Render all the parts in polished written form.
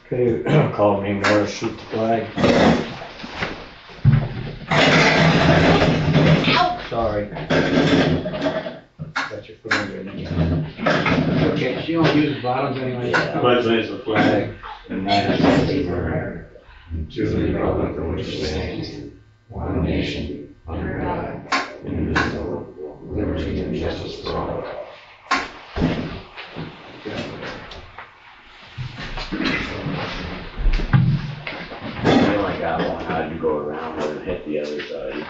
Okay, call me Morris, shoot the flag. Ow! Sorry. Got your foot under your knee. Okay, she don't use bottoms anyway. Pledge allegiance to the flag of the United States of America, to the republic for which it stands, one nation, under God, indivisible, with liberty and justice for all. You only got one, how'd you go around and hit the other side?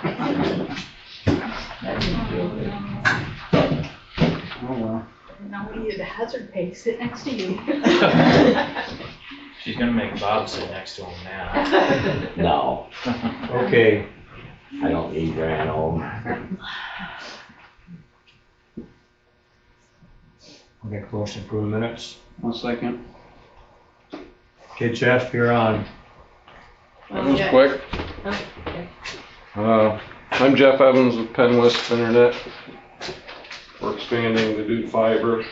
Oh, well. Now we need a hazard pay, sit next to you. She's gonna make Bob sit next to him now. No, Okay, I don't need Grand home. I'll make a motion to approve the minutes. 1 second. Okay, Jeff, you're on. That was quick. I'm Jeff Evans with Penn West Internet. We're expanding to do fiber.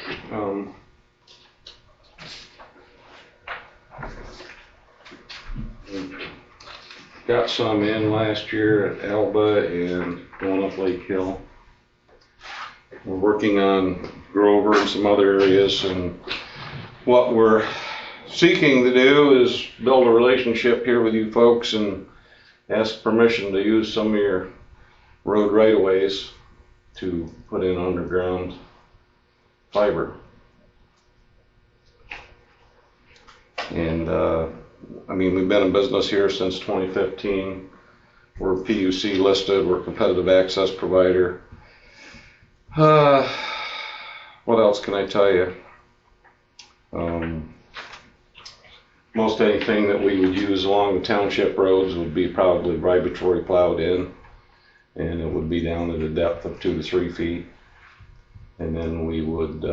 Got some in last year at Alba and going up Lake Hill. We're working on Grover and some other areas, and what we're seeking to do is build a relationship here with you folks and ask permission to use some of your road right-of-ways to put in underground fiber. And I mean, we've been in business here since 2015. We're PUC listed, we're a competitive access provider. What else can I tell you? Most anything that we would use along the township roads would be probably vibratory plowed in, and it would be down at a depth of 2 to 3 feet. And then we would,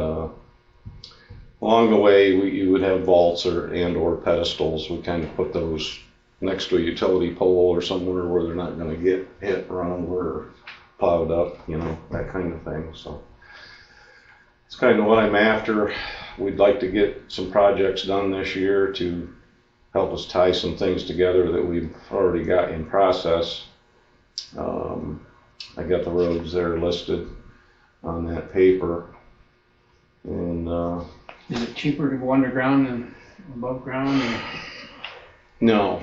along the way, you would have vaults or pedestals. We kind of put those next to a utility pole or somewhere where they're not going to get hit, run over, or plowed up, you know, that kind of thing. So it's kind of what I'm after. We'd like to get some projects done this year to help us tie some things together that we've already got in process. I got the roads there listed on that paper. And Is it cheaper to go underground than above ground? Or? no,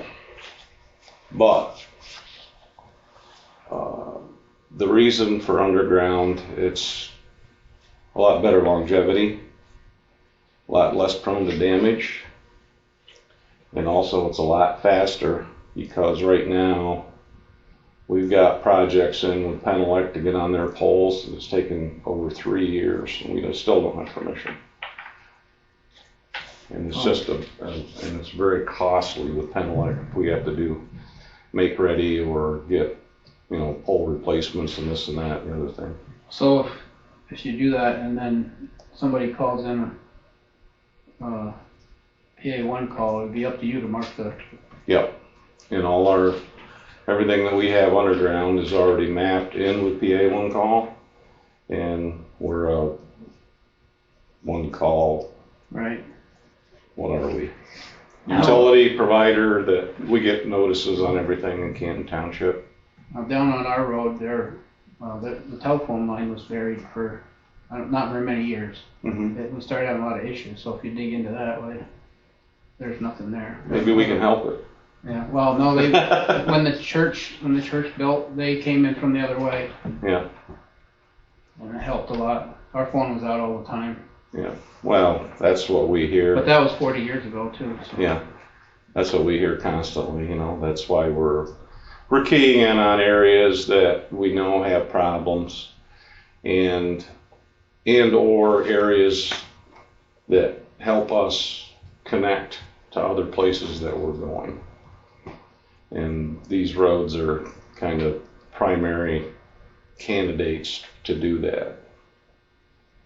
but the reason for underground, it's a lot better longevity, a lot less prone to damage, and also it's a lot faster, because right now we've got projects in with Penelec to get on their poles, and it's taken over 3 years, and we still don't have permission. And it's just and it's very costly with Penelec if we have to do make ready or get, you know, pole replacements and this and that and the other thing. So if you do that and then somebody calls in a PA1 call, it'd be up to you to mark the... Yep. And everything that we have underground is already mapped in with PA1 call, and we're a one call. Right. What are we? Utility provider that we get notices on everything in Canton Township. Now down on our road there, the telephone line was buried for not very many years. Mm-hmm. We started having a lot of issues, so if you dig into that, there's nothing there. Maybe we can help it. Yeah, well, no, when the church built, they came in from the other way. Yeah. And it helped a lot. Our phone was out all the time. Yeah. Well, that's what we hear. But that was 40 years ago too. So. Yeah. That's what we hear constantly, you know. That's why we're keying in on areas that we know have problems, and or areas that help us connect to other places that we're going. And these roads are kind of primary candidates to do that.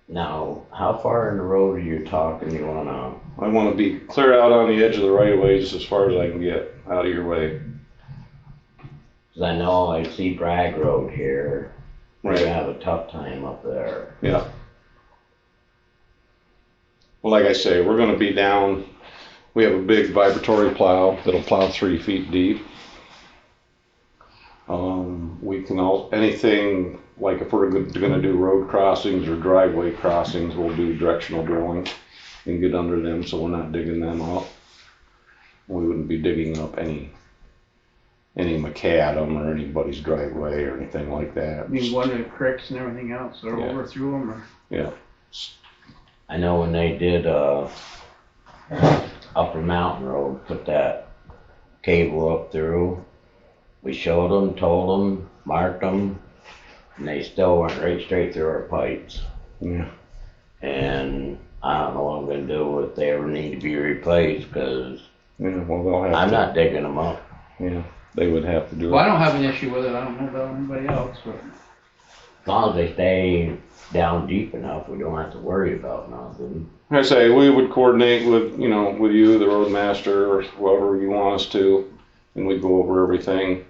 Now, how far in the road are you talking you wanna? I want to be clear out on the edge of the right of ways as far as I can get out of your way. 'Cause I know I see Bragg Road here. Right. You have a tough time up there. Yeah. Well, like I say, we're going to be down We have a big vibratory plow that'll plow 3 feet deep. We can anything, like if we're gonna do road crossings or driveway crossings, we'll do directional drilling and get under them so we're not digging them up. We wouldn't be digging up any macadam or anybody's driveway or anything like that. I mean, one of the creeks and everything else, or Yeah. over through them, or? Yeah. I know when they did, Upper Mountain Road, put that cable up through, we showed them, told them, marked them, and they still went right straight through our pipes. Yeah. And I don't know what I'm gonna do if they ever need to be replaced, cause Yeah, well, they'll have I'm to. not digging them up. Yeah, they would have to do Well, I it. don't have an issue with it, I don't know about anybody else, but. As long as they stay down deep enough, we don't have to worry about nothing. Like I say, we would coordinate with, with you, the roadmaster, or whoever you want us to, and we'd go over everything.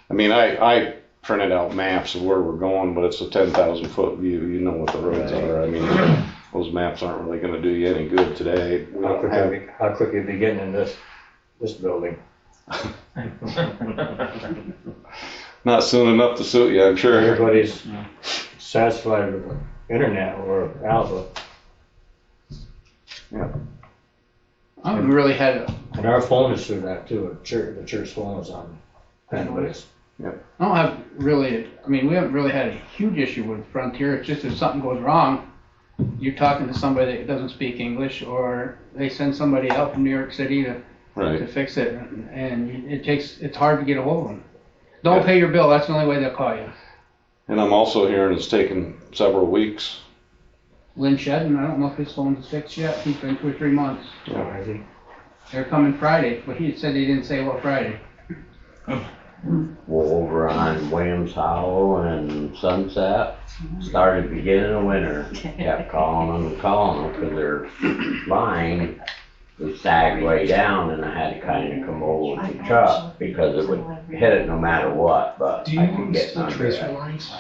I mean, I printed out maps of where we're going, but it's a 10,000 foot view. You know what the roads are. I mean, those maps aren't really going to do you any good today. We How don't quick have. how quick you be getting in this building? Not soon enough to suit you, I'm sure. Everybody's satisfied with the internet or Alpha. I haven't really had, And our phone is through that too. The church phone is on. Anyways, I don't have really, I mean, we haven't really had a huge issue with Frontier. It's just if something goes wrong, you're talking to somebody that doesn't speak English, or they send somebody out from New York City to Right. fix it, and it's hard to get a hold of them. Don't pay your bill, that's the only way they'll call you. And I'm also hearing it's taken several weeks. Lynn Shedden, I don't know if his phone's fixed yet. He's been 2 or 3 months. I think They're coming Friday, but he said he didn't say what Friday. Well, over on Williams Hollow and Sunset, started beginning of winter, kept calling them and calling them, because their line was sagged way down, and I had to kind of come over with the truck, because it would hit it no matter what, but Do I you could get install under tracer it. lines?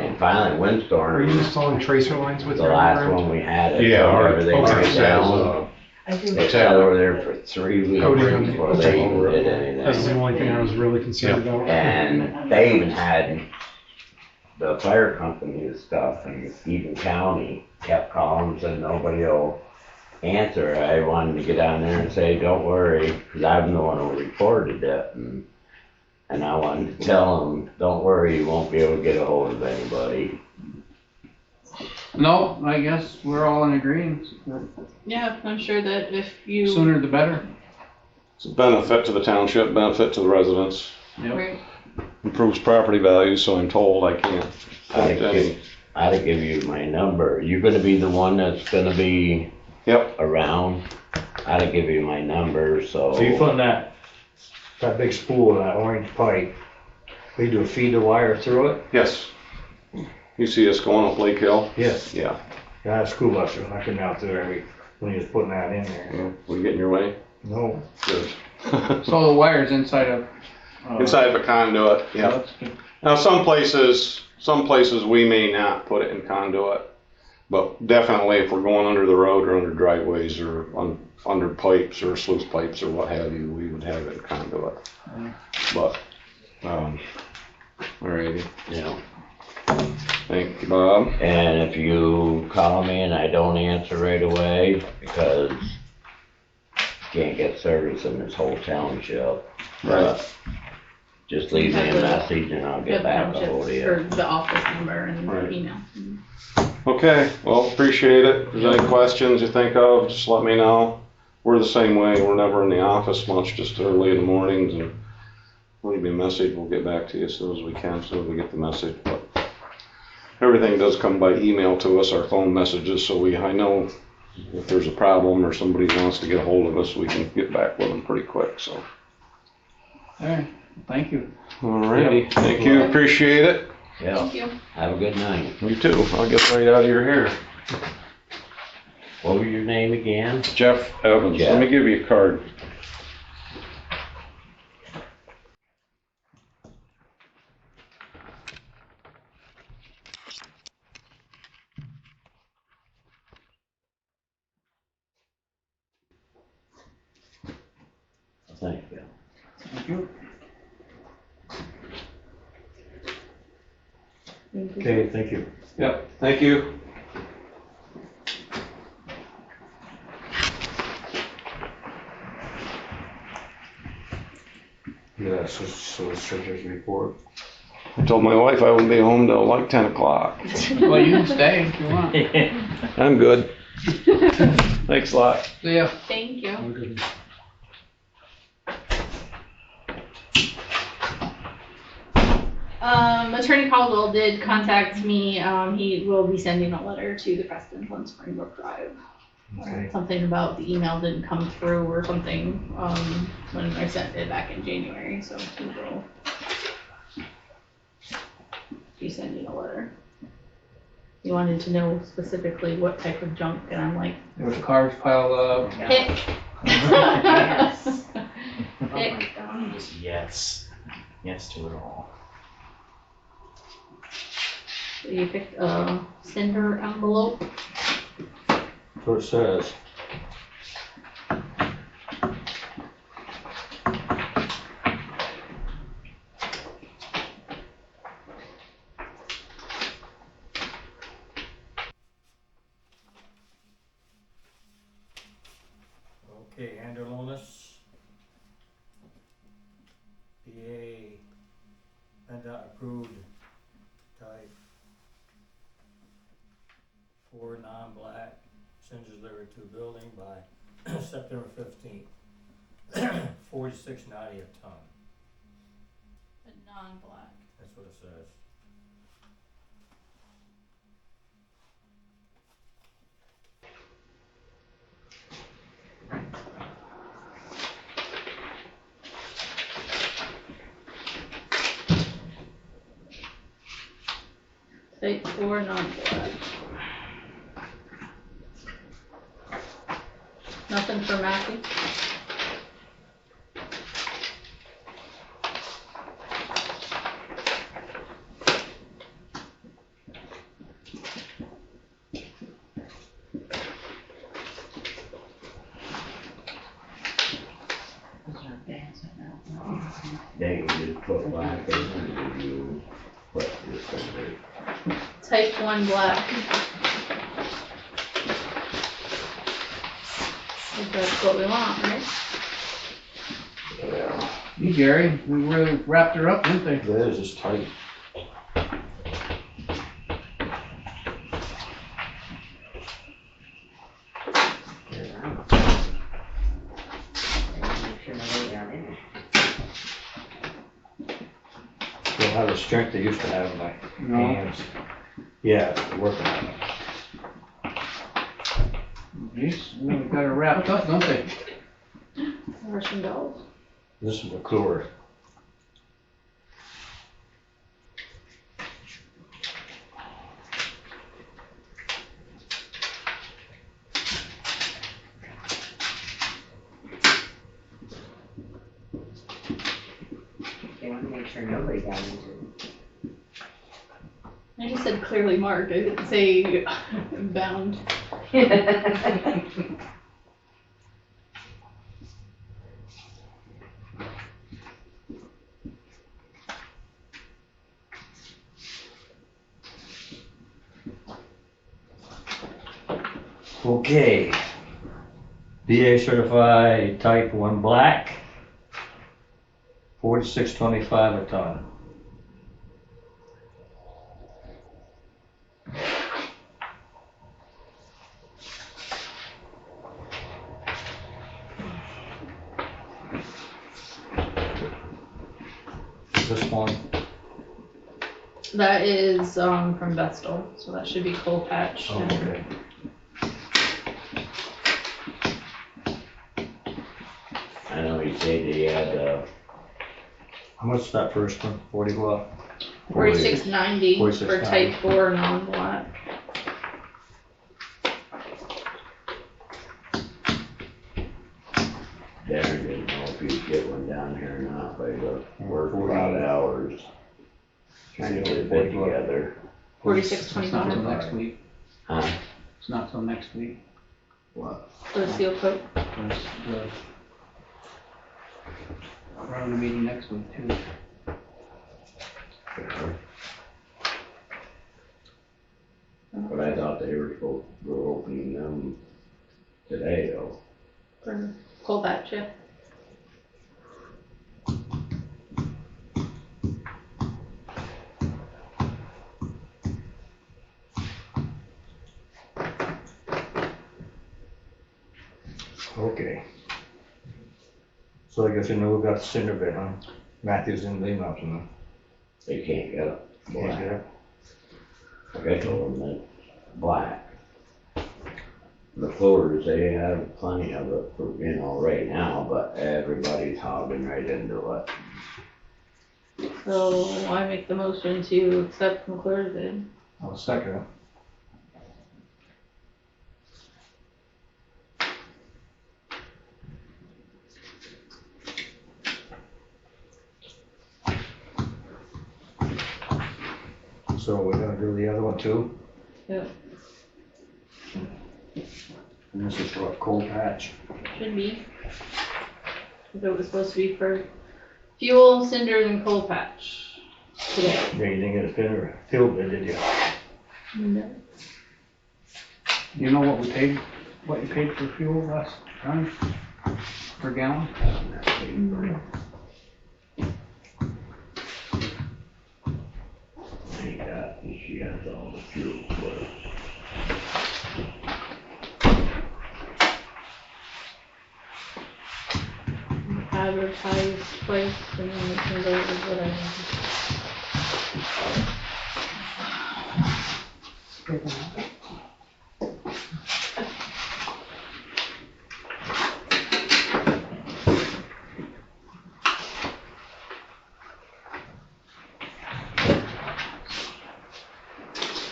And finally, Are windstorm, you installing tracer lines with the your last underground? one we had, it Yeah, turned our everything okay. right says, down. They sat over there for 3 weeks Coating on- before they even did That's the anything. only thing I was really concerned about. And they even had the fire company and stuff, and Eden County kept calling, said nobody will answer. I wanted to get down there and say, don't worry, because I'm the one who reported it, and I wanted to tell them, don't worry, you won't be able to get a hold of anybody. No, I guess we're all in agreement. Yeah, I'm sure that if you. Sooner the better. It's a benefit to the township, benefit to the residents, Yep. Right. improves property values, so I'm told I can't point any. I'd give you my number. You're gonna be the one that's gonna be Yep, around. I'd give you my number, so. so you putting that big spool of that orange pipe, we do feed the wire through it? yes. You see us going up Lake Hill? Yes. Yeah. I had a school bus, I couldn't out there when he was putting that in there. Yeah. We get in your way? No. Good. So the wire's inside of. Inside of a conduit, yeah. That's good. Now, some places we may not put it in conduit, but definitely if we're going under the road or under driveways or under pipes or sluice pipes or what have you, we would have it in conduit. But, alrighty. Yeah. Thank you, Bob. And if you call me and I don't answer right away, because you can't get service in this whole township, Right. just leave me a message and I'll get back a hold of you. Or the office number and Right. email. Okay, well, appreciate it. If there's any questions you think of, just let me know. We're the same way. We're never in the office much, just early in the mornings, and leave me a message. We'll get back to you as soon as we can, as soon as we get the message. But everything does come by email to us, our phone messages, so I know if there's a problem or somebody wants to get a hold of us, we can get back with them pretty quick, so. All right, thank you. Alrighty, thank you, appreciate it. Yeah, Thank you. have a good night. You too, I'll get right out of your hair. What was your name again? Jeff Evans, Jeff. let me give you a card. Thank you. Okay, thank you. Yep, thank you. Yeah, solicitor's report. I told my wife I wouldn't be home till like 10 o'clock. Well, you can stay if you want. I'm good. Thanks a lot. See ya. Thank you. Oh, goodness. Attorney Caldwell did contact me. He will be sending a letter to the Prestons on Springbrook Drive. Okay. Something about the email didn't come through or something, when I sent it back in January, so he will be sending a letter. He wanted to know specifically what type of junk, and I'm like, There was cars piled up. pick. Yes. Oh my Pick. God, just yes. Yes to it all. So you picked a cinder envelope. That's what it says. Okay, Anderlonis. BA, PennDOT approved type 4 non-black cinders delivered to building by September 15th. 46.90 a ton, A non-black. that's what it says. Type 4 non-black. Nothing for Matthew? They can just put black in and you put this in Type 1 black. I think that's what we want, right? there. Yeah. Hey, Jerry, we really wrapped her up, didn't they? That is just tight. Don't have the strength they used to have in my No. hands. Yeah, they're working on it. Jeez, we got her wrapped up, don't they? Russian dolls. This is McClure. They want to make sure nobody got into it. I just said clearly marked. I didn't say bound. Okay. BA certified type 1 black. 46.25 a ton. This one, That is from Vestal, so that should be coal patch. oh, okay. I know he said he had, How much is that first one? 40 what? 46.90 for 46.90. type 4 non-black. Darren didn't know if he'd get one down here or not, but he worked a lot of hours trying to get a bid together. 46.25 It's not till 46.25 next week. Huh? It's not till next week. What? for the seal coat. There's the We're having a meeting next week too. But I thought they were supposed to go opening them today though. For cold that chip. Okay. So I guess you know we got the cinder bit, huh? Matthews and Lee Mountain, huh? They can't get it. Can't get it. Like I told them that black. The floors, they have plenty of it for, right now, but everybody's hogging right into it. So I make the motion to accept McClure's bid. I'll second it. So we're gonna do the other one too? Yep. And this is for a cold patch. Should be. If it was supposed to be for fuel, cinders, and coal patch today. Yeah, you didn't get a field bid, did you? No. You know what you paid for fuel last time? Per gallon? She has all the fuel for it. Advertise place and then we can go with whatever.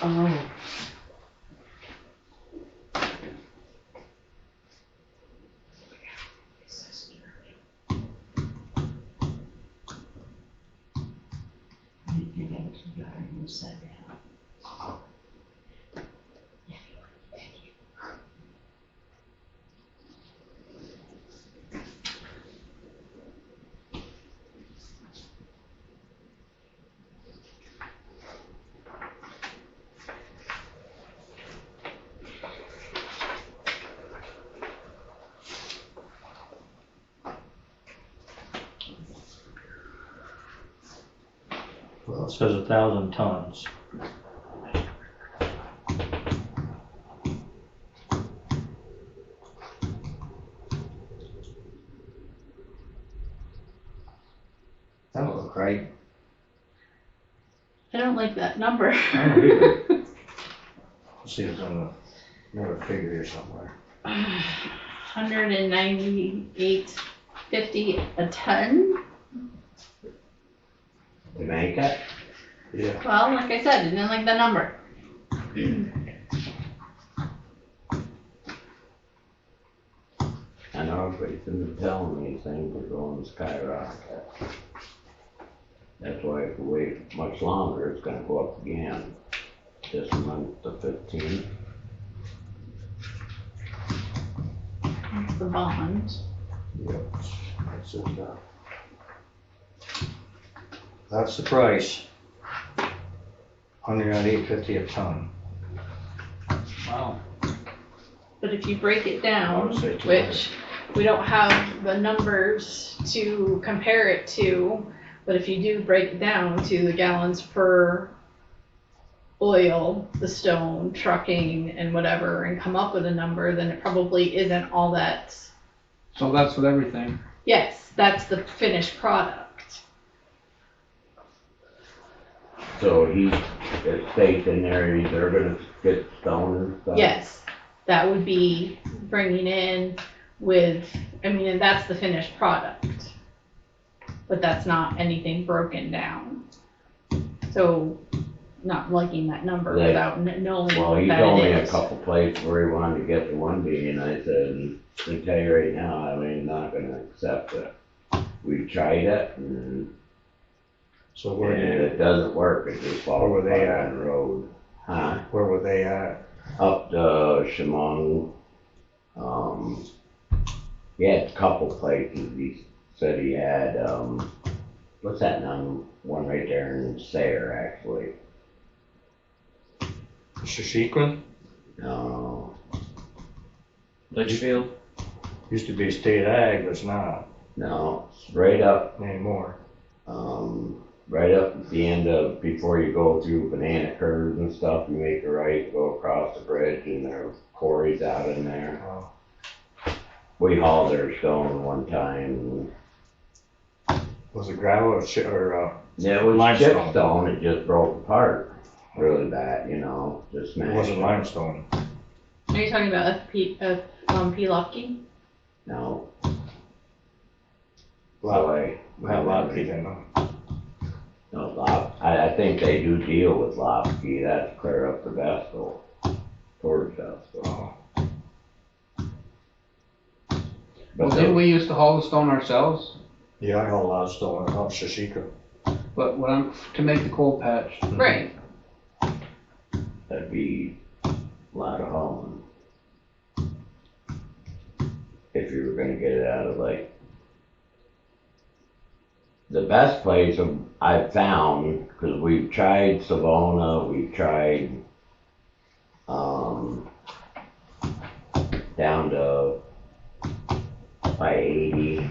Oh. Well, it says 1,000 tons. That don't look right. I don't like that number. I don't either. Let's see if it's on another figure here somewhere. 198.50 a ton. To make it? Yeah. Well, like I said, I didn't like the number. I know everybody's been telling me things are going to skyrocket. That's why if we wait much longer, it's gonna go up again. This month, the 15th. That's the bond. Yep. That's the price. 198.50 a ton. Wow. But if you break it I down, would say 200. which we don't have the numbers to compare it to, but if you do break it down to the gallons per oil, the stone, trucking, and whatever, and come up with a number, then it probably isn't all that. So that's with everything. Yes, that's the finished product. So it states in there, they're gonna get stone and stuff? Yes, that would be bringing in with, and that's the finished product. But that's not anything broken down. So, not liking that number Right. without knowing Well, what he that told me a is. couple places where he wanted to get the 1B, and I said, I can tell you right now, I mean, not gonna accept it. We tried it, and So where it doesn't work, it just falls Where were they apart at? on the road. Huh? where were they at? Up to Chemung, he had a couple places he said he had, what's that one right there in Sayre, actually? Shashequin, No, Litchfield? used to be state ag, but it's not no, it's right up, anymore. right up at the end of, before you go through banana curves and stuff, you make a right, go across the bridge, and there are quarries out in there. We hauled their stone one time. Was it gravel or Yeah, it was Limestone. chip stone, it just broke apart really bad, just it smashed. wasn't limestone? Are you talking about P Lofty? No. Lot, Boy, had a lot of people. no, I think they do deal with Lofty, that's clear up the Vestal, towards Vestal. Oh, Well, But didn't we used to haul the stone ourselves? yeah, I hauled a lot of stone up Shashequin. But to make the coal patch, Right. that'd be a lot of hauling. If you were gonna get it out of the best place I've found, because we've tried Savona, we've tried, down to by 80,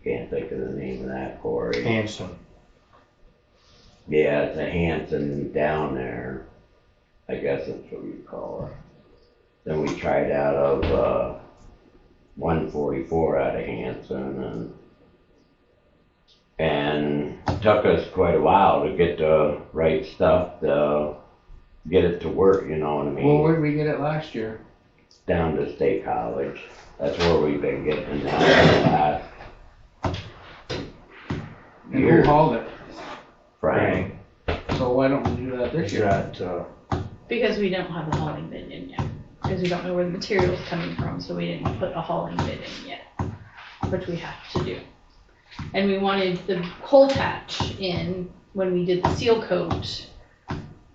can't think of the name of that quarry. Hanson. Yeah, it's a Hanson down there, I guess that's what you call it. Then we tried out of, 144 out of Hanson, and it took us quite a while to get the right stuff to get it to work, you know what I mean? well, where'd we get it last year? Down to State College. That's where we've been getting it now for the last And who year. hauled it? Frank. So why don't we do that this Is year? that, Because we don't have the hauling bid in yet. Because we don't know where the material's coming from, so we didn't put a hauling bid in yet, which we have to do. And we wanted the coal patch in when we did the seal coat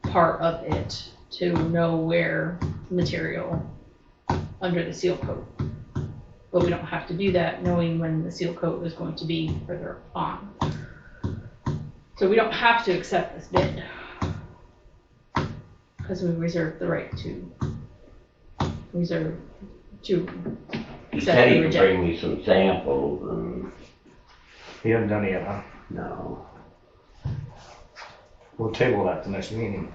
part of it to know where material under the seal coat. But we don't have to do that knowing when the seal coat is going to be further on. So we don't have to accept this bid. Because we reserve the right to He accept said or he could reject. bring me some samples and you haven't done it yet, huh? no. We'll table that the next meeting,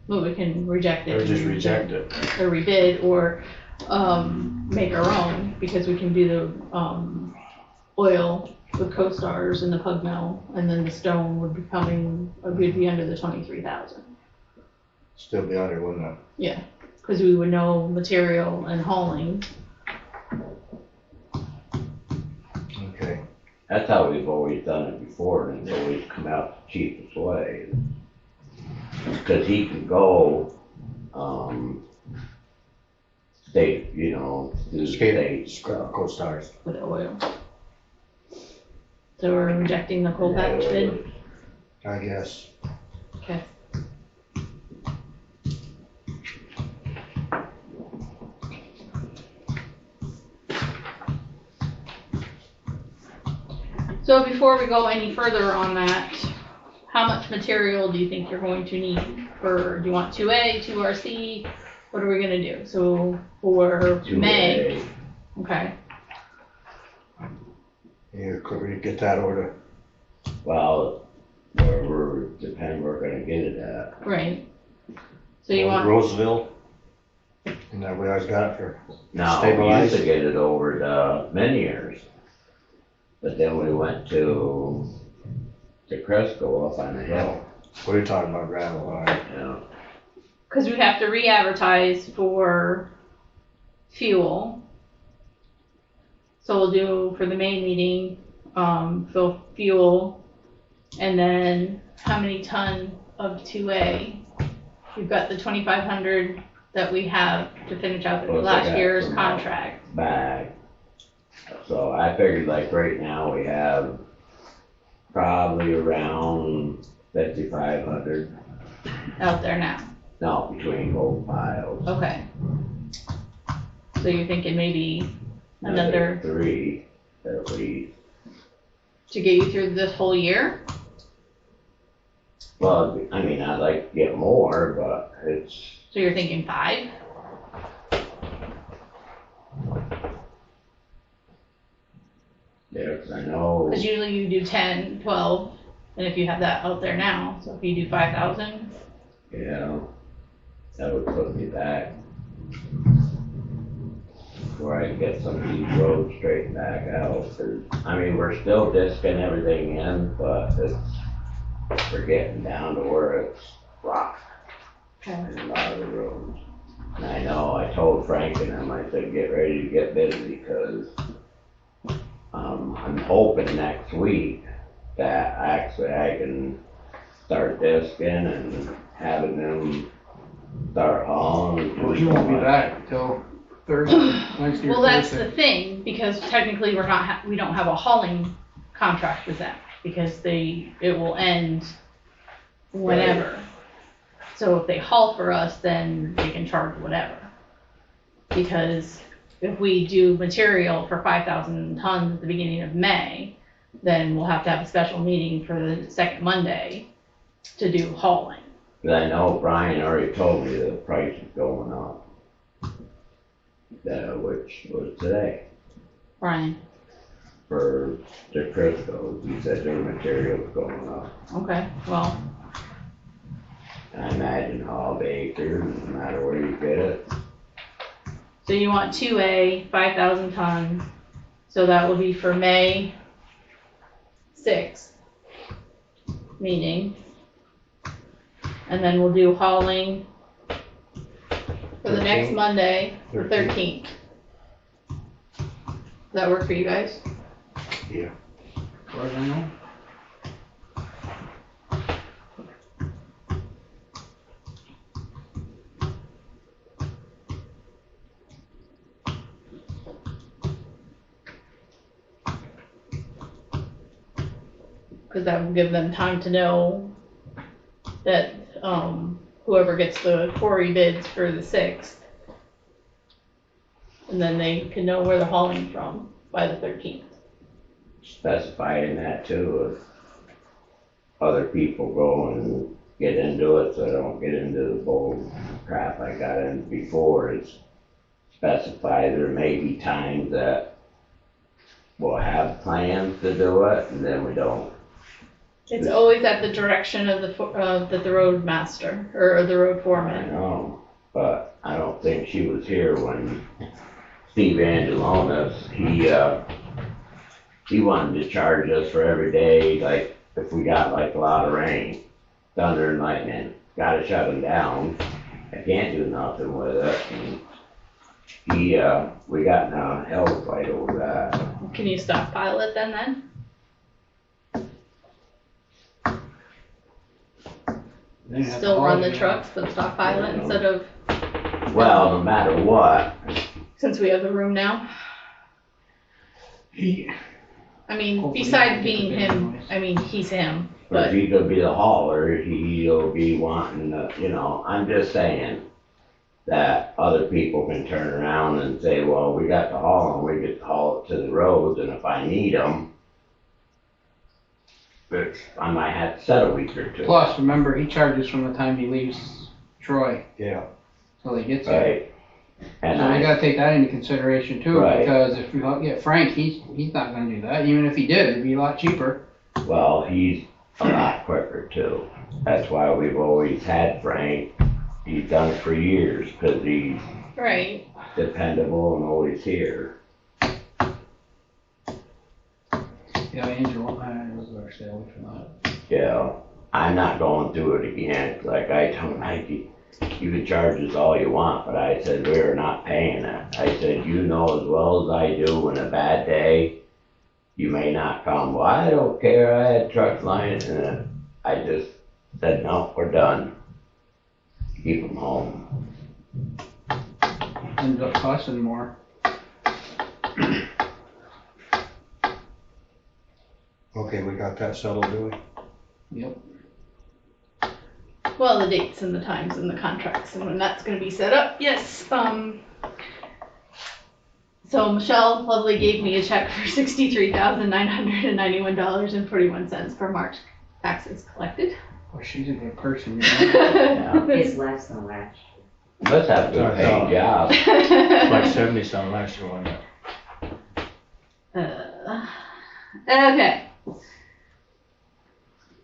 Well, we can reject it. or just and reject it. Or rebid, or, make our own, because we can do the, oil with co-stars and the pug mill, and then the stone would be under the 23,000. Still be under, wouldn't it? Yeah, because we would know material and hauling. Okay. That's how we've always done it before, and it's always come out the cheapest way. Cause he can go, state, do state stuff. Co-stars. With oil. So we're rejecting the coal patch bid? I guess. Okay. So before we go any further on that, how much material do you think you're going to need do you want 2A, 2RC? What are we gonna do? So for May, okay, Yeah, could we get that order? Well, wherever, depend where we're gonna get it at. right. So you want, Roseville? And that we always got it for Now, we used stabilized? to get it over to Miniers, but then we went to Cresco up on the hill, What are you talking about, gravel, all right? cause we have to re-advertise for fuel. So we'll do for the May meeting, fill fuel, and then how many ton of 2A? We've got the 2,500 that we have to finish out Plus I last got year's some contract. bag. So I figured like right now we have probably around 5,500, Out there now, no, between both piles. okay. So you're thinking maybe Another, three, at least. to get you through this whole year? Well, I mean, I'd like to get more, but it's, So you're thinking 5? yeah, 'cause I know, Because usually you do 10, 12, and if you have that out there now, so if you do 5,000, yeah, that would put me back where I can get some of these roads straightened back out. 'Cause, I mean, we're still disking everything in, but we're getting down to where it's rock okay. in a lot of the roads. And I know, I told Frank and them, I said, get ready to get busy, because I'm hoping next week that actually I can start disking and having them start hauling. Well, you won't be back until Thursday, Wednesday or Well, that's Thursday. the thing, because technically we don't have a hauling contract with them, because it will end whenever. So if they haul for us, then they can charge whatever. Because if we do material for 5,000 tons at the beginning of May, then we'll have to have a special meeting for the second Monday to do hauling. Cause I know Brian already told me the price is going up. Which was today, Brian, for the Crisco's, he said their material's going up. okay, well, I imagine all the acres, no matter where you get it. so you want 2A, 5,000 tons, so that will be for May 6th meeting. And then we'll do hauling for the next 13th. Monday, the 13th. Does that work for you guys? Yeah. As far as I know. Because that will give them time to know that, whoever gets the quarry bids for the 6th. And then they can know where they're hauling from by the 13th. Specify in that too, if other people go and get into it, so I don't get into the bull crap I got in before, is specify there may be times that we'll have plans to do it, and then we don't. It's always at the direction of the road master, or the road I foreman. know, but I don't think she was here when Steve Angelonis, he wanted to charge us for every day, like, if we got like a lot of rain, thunder and lightning, gotta shut them down. I can't do nothing with it, and we got in a hell fight over that. Can you stockpile it then? They have to Still haul run it the in. trucks, but stockpile it instead of, Well, no matter what, since we have the room now? He, I mean, Hopefully besides he'll get being the big him, noise. I mean, he's him, if but he could be the hauler, he'll be wanting to, I'm just saying that other people can turn around and say, well, we got to haul them, we get to haul it to the roads, and if I need them, I might have to set a week or two. plus, remember, he charges from the time he leaves Troy Yeah. till he gets there. Right. And So we I, gotta take that into consideration too, Right. because if we don't get Frank, he's not gonna do that. Even if he did, it'd be a lot cheaper. well, he's a lot quicker too. That's why we've always had Frank. He's done it for years, cause he's right. dependable and always here. Yeah, Angel, I was gonna stay away from that. Yeah, I'm not going through it again, like I told Nike, you can charge us all you want, but I said, we're not paying it. I said, you know as well as I do, when a bad day, you may not come. Well, I don't care, I had trucks lying, and I just said, no, we're done. Keep them home. Ends up costing more. Okay, we got that settled, do we? Yep. Well, the dates and the times and the contracts and when that's gonna be set up, yes, So Michelle Lovely gave me a check for $63,991.41 for March taxes collected. Well, she's a good person, you know? Yeah. It's less than last Must have a good paying job. It's like 70 some last year, wasn't it? Okay.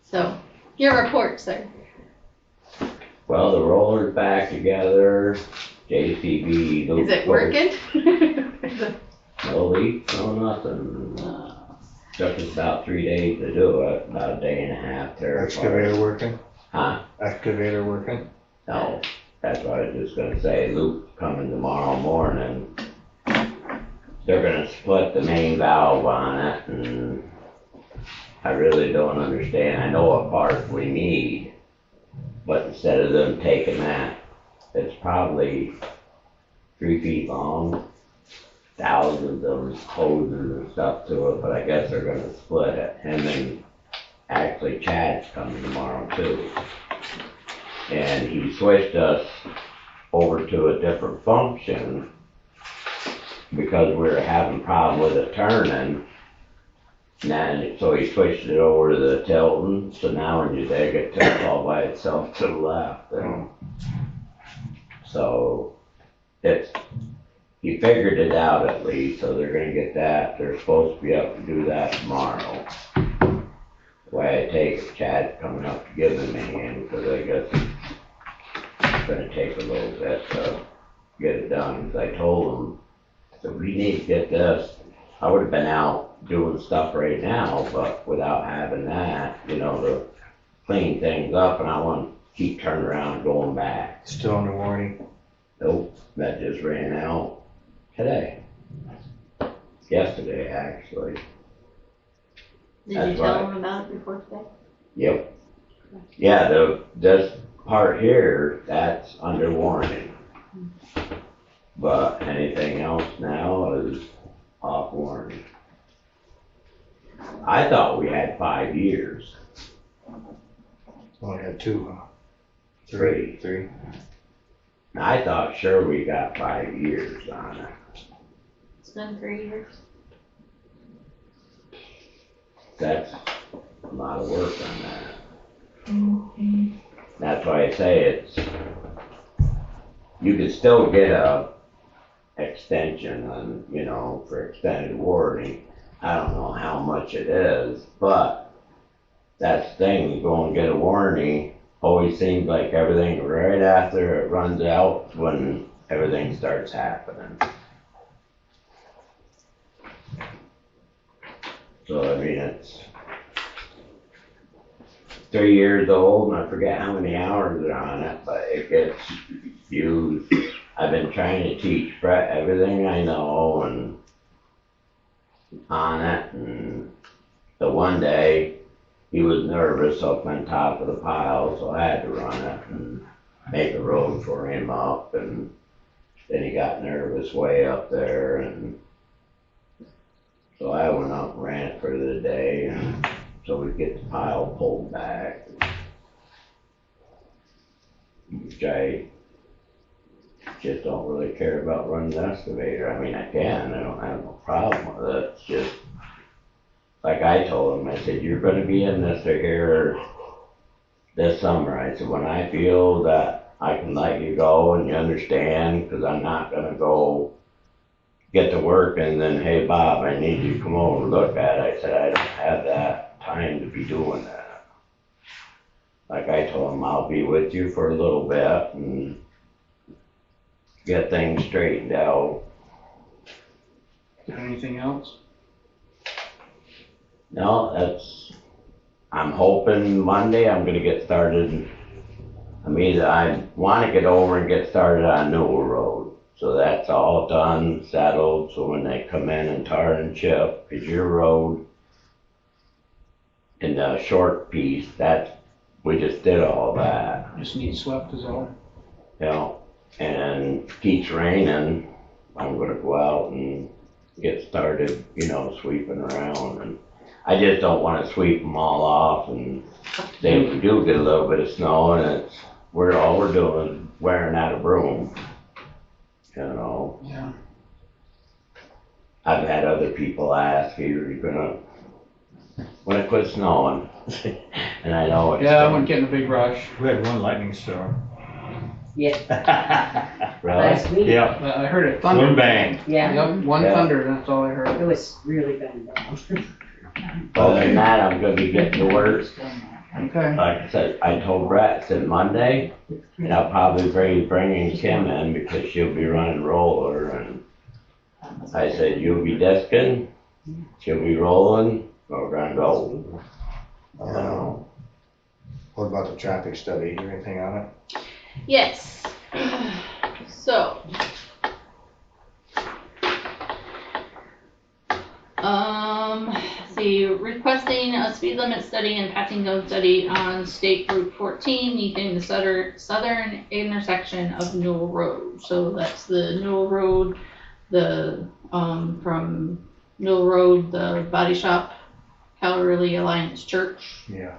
So, your report, sir. Well, the roller's back together, JCB. Is it working? No leaks, no nothing. Took us about 3 days to do it, about a day and a half there. Excavator working? Huh? Excavator working? No, that's what I was just gonna say, Luke's coming tomorrow morning. They're gonna split the main valve on it, and I really don't understand. I know what part we need, but instead of them taking that, it's probably 3 feet long, thousands of hoses and stuff to it, but I guess they're gonna split it. And then actually Chad's coming tomorrow too. And he switched us over to a different function because we were having problem with it turning. And then, so he switched it over to the Tilton, so now when you dig it tilts all by itself to the left. And so it's, he figured it out at least, so they're gonna get that. They're supposed to be up to do that tomorrow. The way I take it, Chad's coming up to give them a hand, because I guess it's gonna take a little bit to get it done. Because I told him, so we need to get this. I would have been out doing stuff right now, but without having that, you know, to clean things up, and I want to keep turning around and going back. Still under warranty? Nope, that just ran out today. Yesterday, actually. Did you That's tell right. them about it before today? Yep. Yeah, this part here, that's under warranty. But anything else now is off warranty. I thought we had 5 years. Only had 2, huh? Three. 3. I thought sure we got 5 years on it. It's been 3 years. That's a lot of work on that. That's why I say it's, you could still get a extension on, you know, for extended warranty. I don't know how much it is, but that's the thing, you go and get a warranty, always seems like everything right after it runs out when everything starts happening. So I mean, it's 3 years old, and I forget how many hours are on it, but it gets used. I've been trying to teach Brett everything I know and on it, and the one day he was nervous up on top of the pile, so I had to run it and make a road for him up, and then he got nervous way up there, and so I went up and ran it for the day, and so we get the pile pulled back, which I just don't really care about running the excavator. I mean, I can, I don't have no problem with it. It's just, like I told him, I said, you're gonna be in this here this summer. I said, when I feel that I can let you go and you understand, because I'm not gonna go get to work and then, hey Bob, I need you to come over and look at it. I said, I don't have that time to be doing that. Like I told him, I'll be with you for a little bit and get things straightened out. Anything else? No, that's, I'm hoping Monday I'm gonna get started. I wanna get over and get started on Newell Road. So that's all done, settled, so when they come in and tar and chip, cause your road in the short piece, we just did all that, Just need swept is all. you know, and keeps raining, I'm gonna go out and get started, you know, sweeping around, and I just don't wanna sweep them all off, and then if we do get a little bit of snow, and all we're doing is wearing out a broom, you know. Yeah. I've had other people ask, are you gonna, when it quits snowing? And I know it's. Yeah, I wouldn't get in a big rush. We had one lightning storm. Yeah, Really? last week. Yep, I heard it one thunder. bang. Yeah, Yep, one Yeah. thunder, that's all I heard. it was really bad down. Other than that, I'm gonna be getting to work. Okay. Like I said, I told Brett, I said Monday, and I'll probably bringing Kim in because she'll be running roller, and I said, you'll be desking, she'll be rolling, we're gonna go. I don't know. What about the traffic study? Hear anything on it? Yes. So. See, requesting a speed limit study and passing zone study on State Route 14, using the southern intersection of Newell Road. So that's the Newell Road, from Newell Road, the body shop, Calvary Alliance Church. Yeah.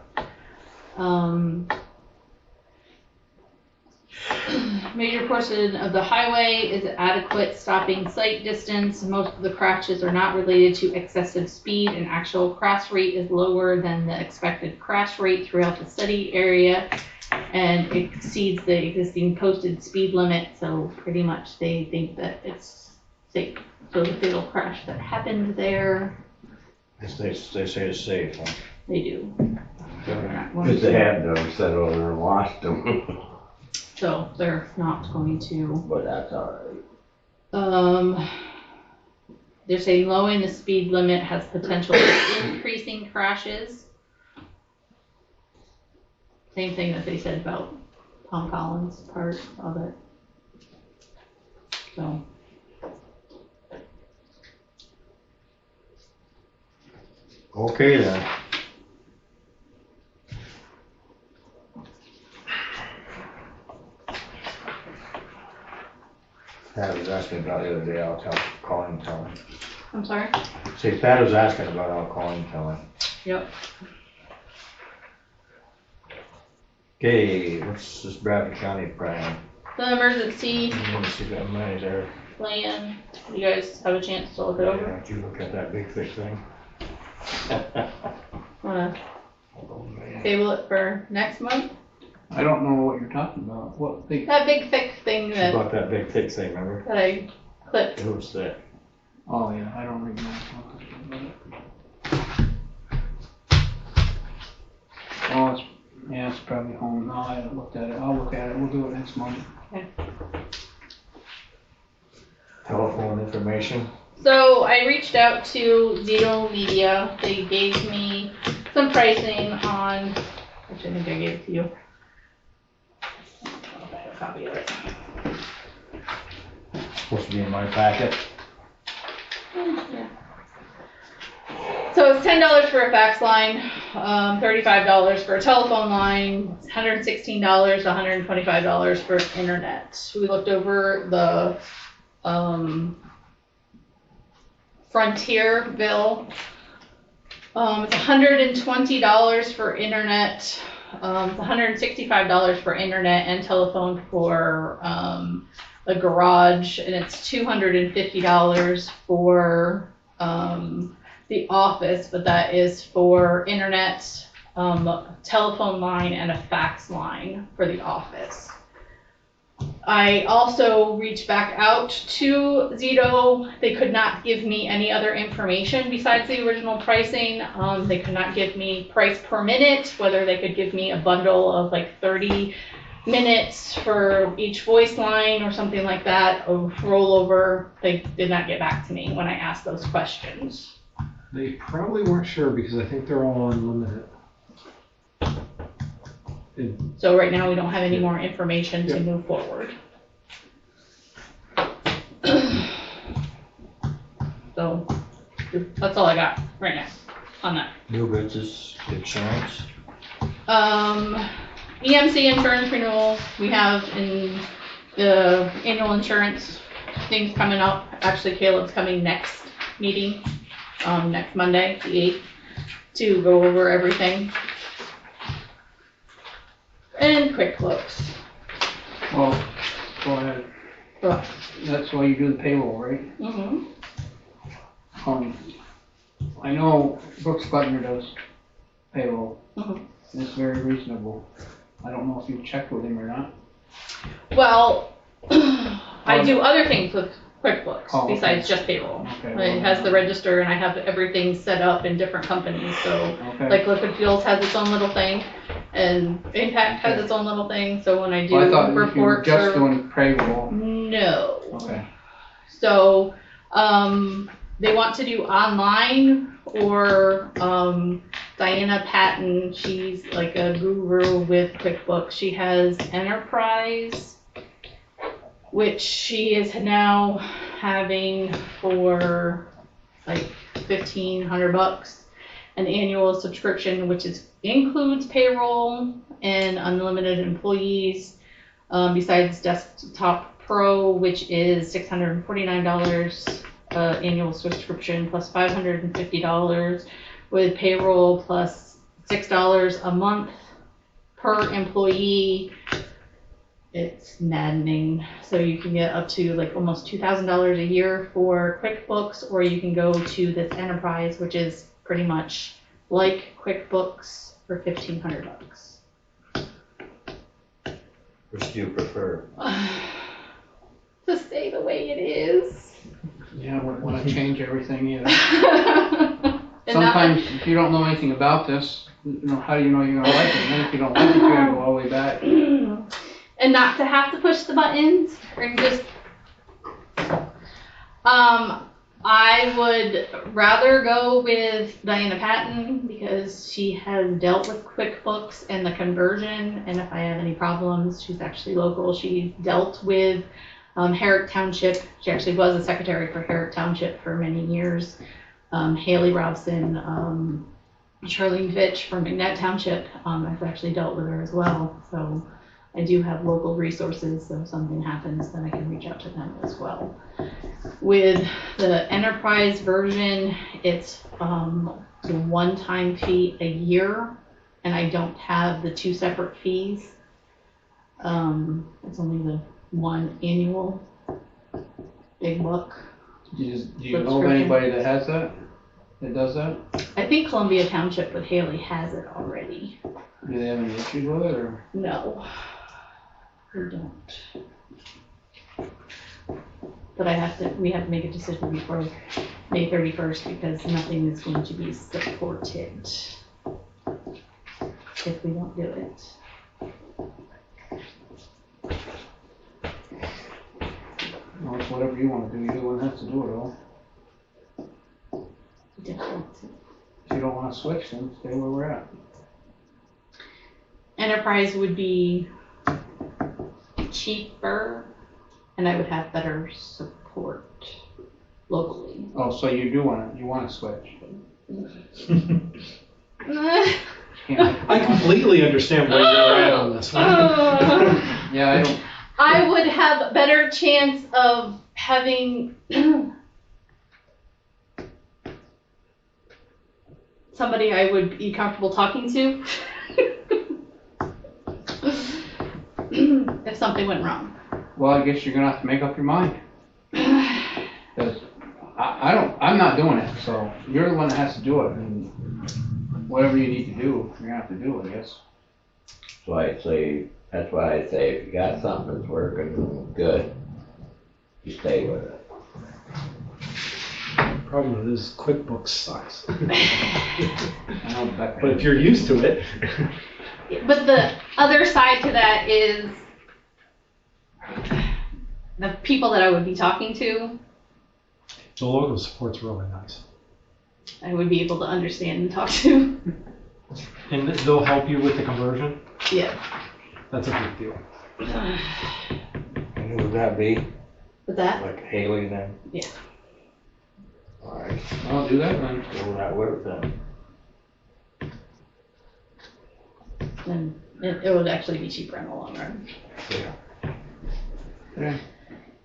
Major portion of the highway is adequate stopping sight distance. Most of the crashes are not related to excessive speed, and actual crash rate is lower than the expected crash rate throughout the study area, and it exceeds the existing posted speed limit, so pretty much they think that it's safe. So the fatal crash that happened there, They say it's safe, huh? they do. So they're not going Cause they to- have them set over and washed them, So they're not going to. but that's alright. They're saying lowering the speed limit has potential for increasing crashes. Same thing that they said about Tom Collins' part of it. So. Okay then. Pat was asking about the other day, I'll call him and tell him. I'm sorry? See, Pat was asking about, I'll call him and tell him. Yep. Okay, what's this Bradford County plan? The emergency Let me see if that money's there. plan, you guys have a chance to look it over? Yeah, did you look at that big thick thing? Wanna Oh, man. table it for next month? I don't know what you're talking about. What big? That big thick thing She that, bought that big thick thing, remember? that I clipped. It was thick. Oh yeah, I don't really know. Oh, it's probably home. No, I haven't looked at it. I'll look at it. We'll do it next month. Telephone information. So I reached out to Zito Media. They gave me some pricing on, which I think I gave it to you. I don't know if I have a copy of it. Supposed to be in my packet. Yeah. So it's $10 for a fax line, $35 for a telephone line, $116, $125 for internet. We looked over the Frontier bill. It's $120 for internet, it's $165 for internet and telephone for the garage, and it's $250 for the office, but that is for internet, telephone line, and a fax line for the office. I also reached back out to Zito. They could not give me any other information besides the original pricing. They could not give me price per minute, whether they could give me a bundle of like 30 minutes for each voice line or something like that, or rollover. They did not get back to me when I asked those questions. They probably weren't sure because I think they're all unlimited. So right now we don't have any more information to move forward. So that's all I got right now on that. New business insurance. EMC insurance renewal, we have in the annual insurance things coming up. Actually, Caleb's coming next meeting, next Monday, the 8th, to go over everything. And quick looks. Well, go ahead. Well, That's why you do the payroll, right? mm-hmm. I know Brooks Butner does payroll. Mhm. And it's very reasonable. I don't know if you've checked with him or not. Well, I do other things with QuickBooks Oh, okay. besides just payroll. Okay, It has the register and I have everything set up in different companies, so Okay. like Liquid Fuels has its own little thing and Impact has its own little thing, so when I do Well, I thought if you were reports just or. doing payroll. No. Okay. So, they want to do online or, Diana Patton, she's like a guru with QuickBooks. She has Enterprise, which she is now having for like $1,500, an annual subscription, which includes payroll and unlimited employees, besides Desktop Pro, which is $649 annual subscription plus $550 with payroll plus $6 a month per employee. It's maddening. So you can get up to like almost $2,000 a year for QuickBooks, or you can go to this Enterprise, which is pretty much like QuickBooks for $1,500. Which do you prefer? To stay the way it is. Yeah, I wouldn't want to change everything either. And Sometimes if you don't know anything about this, how do you know you're gonna like it? And then if you don't like it, you're gonna go all the way back. and not to have to push the buttons or just I would rather go with Diana Patton because she has dealt with QuickBooks and the conversion, and if I have any problems, she's actually local. She's dealt with Herrick Township. She actually was a secretary for Herrick Township for many years. Haley Robson, Charlene Fitch from McNett Township, I've actually dealt with her as well. So I do have local resources, so if something happens, then I can reach out to them as well. With the Enterprise version, it's a one-time fee a year, and I don't have the two separate fees. It's only the one annual big buck. Do you know of anybody that has that? That does that? I think Columbia Township with Haley has it already. Do they have any issues with it, or? No, we don't. But we have to make a decision before May 31st because nothing is going to be supported if we don't do it. Well, it's whatever you want to do. You're the one that has to do it all. Different. If you don't want to switch, then stay where we're at. Enterprise would be cheaper, and I would have better support locally. Oh, so you want to switch? I completely understand where you're at on this one. Yeah, I don't. I would have a better chance of having somebody I would be comfortable talking to if something went wrong. Well, I guess you're gonna have to make up your mind. Because I'm not doing it, so you're the one that has to do it, and whatever you need to do, you're gonna have to do, I guess. That's why I say if you got something that's working good, you stay with it. Problem is QuickBooks sucks. I know Becca. But if you're used to it. But the other side to that is the people that I would be talking to, The local support's really nice. I would be able to understand and talk to. And they'll help you with the conversion? Yeah. That's a big deal. And who would that be? With that? Like Haley then? Yeah. Alright, I'll do that then. go that way then. And it would actually be cheaper in the long run. Yeah. Okay.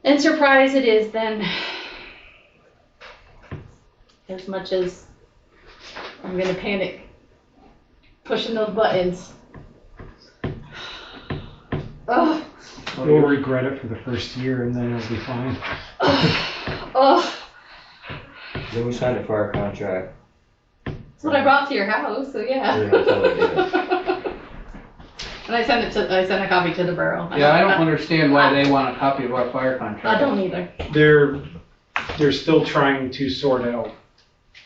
And surprise it is then. As much as I'm gonna panic pushing those buttons. Ugh. You'll regret it for the first year and then it'll be fine. Ugh. Then we signed a fire contract. That's what I brought to your house, so yeah. Yeah, that's all I did. And I sent a copy to the borough. Yeah, I don't understand why they want a copy of our fire I contract. don't either. They're still trying to sort out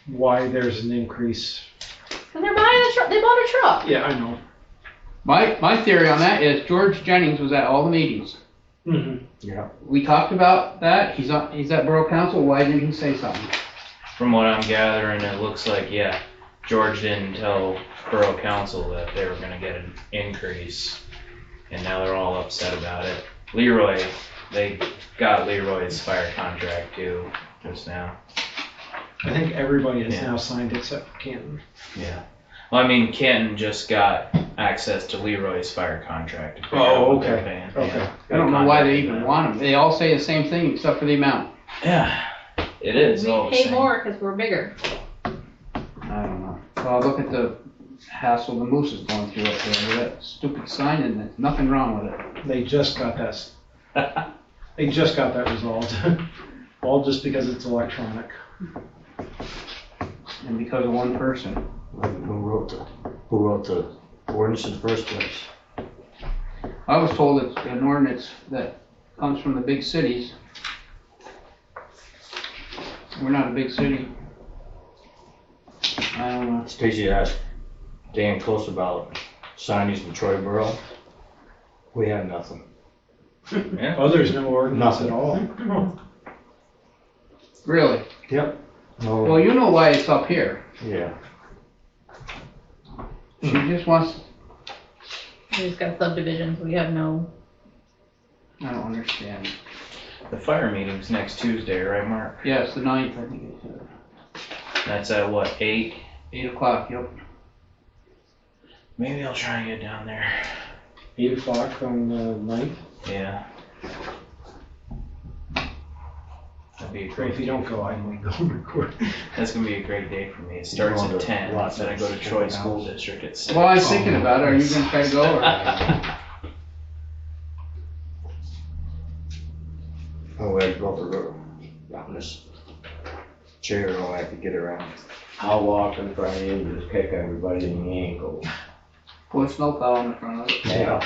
why there's an increase. Cause they're buying a truck, they bought a truck. Yeah, I know. My theory on that is George Jennings was at all the meetings. Mm-hmm. Yeah. We talked about that. He's at borough council. Why didn't he say something? From what I'm gathering, it looks like, yeah, George didn't tell borough council that they were gonna get an increase, and now they're all upset about it. Leroy, they got Leroy's fire contract too, just now. I think everybody has Yeah. now signed except Canton. Yeah. Well, I mean, Canton just got access to Leroy's fire contract. to figure Oh, out what they're okay. paying. Okay. Yeah. I don't know why they even want them. They all say the same thing except for the amount. Yeah, it is. We all the pay same. more because we're bigger. I don't know. Well, look at the hassle the moose is going through up there with that stupid sign and there's nothing wrong with it. They just got that. They just got that resolved. All just because it's electronic. And because of one person. Who wrote the ordinance in the first place? I was told it's an ordinance that comes from the big cities. We're not a big city. I don't know. Stacy asked Dan Close about signage in Troy Borough. We have nothing. Yeah. Oh, there's no ordinance Nothing. at all. Really? Yep. No. Well, you know why it's up here. Yeah. She just wants, We just got subdivisions, we have no. I don't understand. The fire meeting's next Tuesday, right, Mark? Yes, the 9th, I think it's That's at what, 8? 8 o'clock, yep. Maybe I'll try and get down there. 8 o'clock on the 9th. Yeah. That'd be a Or great if you day. don't go, I might go and record. That's gonna be a great day for me. It starts going at to 10, Los then I go to Angeles? Troy School District at 6. Well, I was thinking about it. Are you gonna try to go or? Oh, we have to go up the road. On this chair, I have to get around. I'll walk in front of you and just kick everybody in the ankle. Put a snowplow in front of it. Yeah.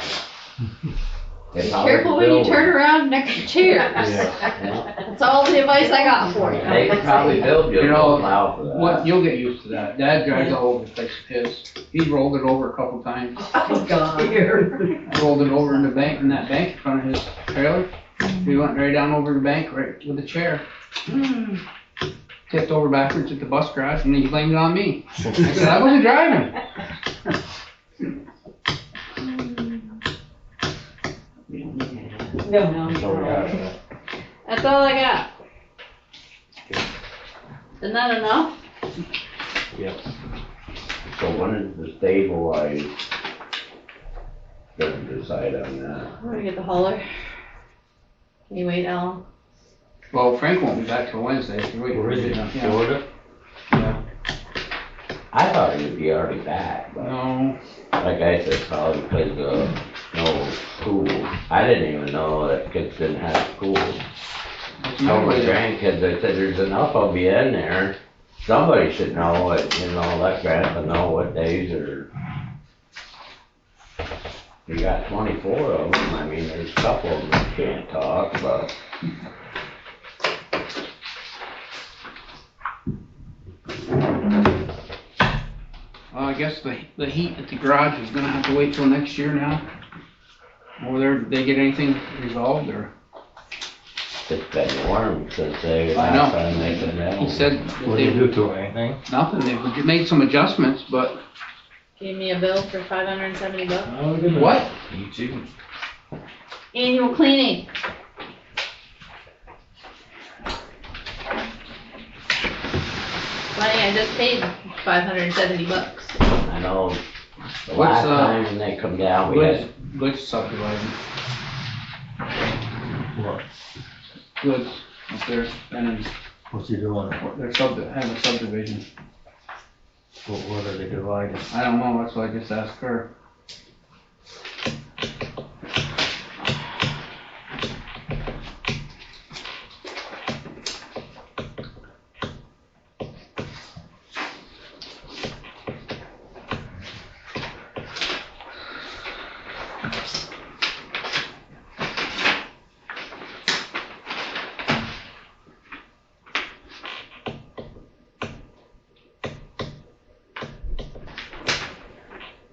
Be careful when you turn around next to chairs. Yeah. That's all the advice I got for you. They could probably build you a You know, little plow for that. What, you'll get used to that. Dad drives all over the place with his. He's rolled it over a couple times. Oh, God. I rolled it over in the bank, in that bank in front of his trailer. He went right down over the bank, right with the chair. Tipped over backwards at the bus garage and he blamed it on me. I said, I wasn't driving. No, So we got That's all I got. Isn't that enough? So when is the stabilized? Gonna decide on that. I'm gonna get the hauler. Can you wait, Alan? Well, Frank won't be back till Wednesday. So wait, Where is it? Yeah. Florida? Yeah. I thought he would be already back, but No. like I said, probably because of no school. I didn't even know that kids didn't have school. Told my grandkids, I said, there's enough of you in there. Somebody should know what, let grandpa know what days are. You got 24 of them. I mean, there's a couple of them that can't talk, but. I guess the heat at the garage is gonna have to wait till next year now. Or they get anything resolved or? It's been warm since they, I know. last time they came down. He said that What do you they, do to it, anything? nothing, they've made some adjustments, but Gave me a bill for $570. Oh, good night. what? You too. Annual cleaning. Funny, I just paid $570. I know, the What's, last time when they come down, we had, Goods subdividing. What? Goods up there, and What's he doing? they're have a subdivision. What are they dividing? I don't know, that's why I just asked her.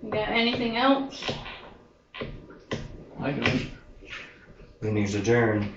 You got anything else? I don't. Meeting's adjourned.